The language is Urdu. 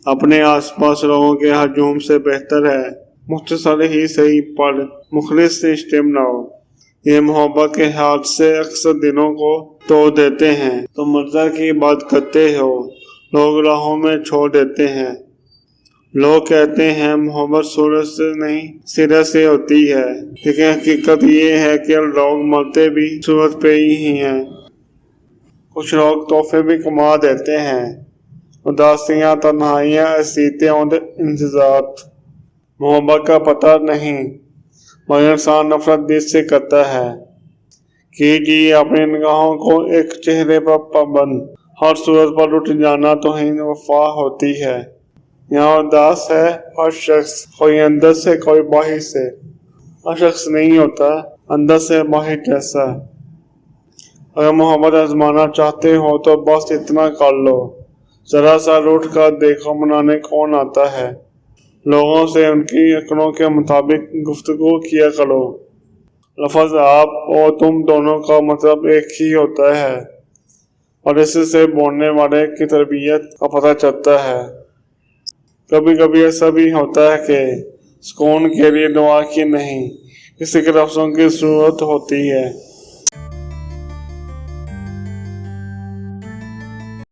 اپنے آس پاس لوگوں کے ہجوم سے بہتر ہے مختصر ہی صحیح پر مخلص سے اشتم نہ ہو۔ یہ محبت کے ہاتھ سے اکثر دلوں کو توڑ دیتے ہیں۔ تم منظر کی بات کرتے ہو، لوگ راہوں میں چھوڑ دیتے ہیں۔ لوگ کہتے ہیں محبت صورت سے نہیں سرے سے ہوتی ہے، لیکن حقیقت یہ ہے کہ لوگ مرتے بھی صورت پہ ہی ہیں۔ کچھ لوگ تحفے بھی کما دیتے ہیں، اداسیاں، تنہائیاں، حیثیتیں اور انتظارات۔ محبت کا پتہ نہیں، مگر انسان نفرت دل سے کرتا ہے۔ کیجیے اپنی نگاہوں کو ایک چہرے پر پابند، ہر صورت پر اٹھ جانا توہین وفا ہوتی ہے۔ یہاں اداس ہے ہر شخص، کوئی اندر سے کوئی باہر سے۔ ہر شخص نہیں ہوتا اندر سے باہر جیسا۔ اگر محبت آزمانا چاہتے ہو تو بس اتنا کر لو، ذرا سا روٹ کر دیکھو منانے کون آتا ہے۔ لوگوں سے ان کی عقلوں کے مطابق گفتگو کیا کرو۔ لفظ آپ اور تم دونوں کا مطلب ایک ہی ہوتا ہے، اور اس سے بولنے والے کی تربیت کا پتہ چلتا ہے۔ کبھی کبھی ایسا بھی ہوتا ہے کہ سکون کے لیے دعا کی نہیں، کسی کے لفظوں کی ضرورت ہوتی ہے۔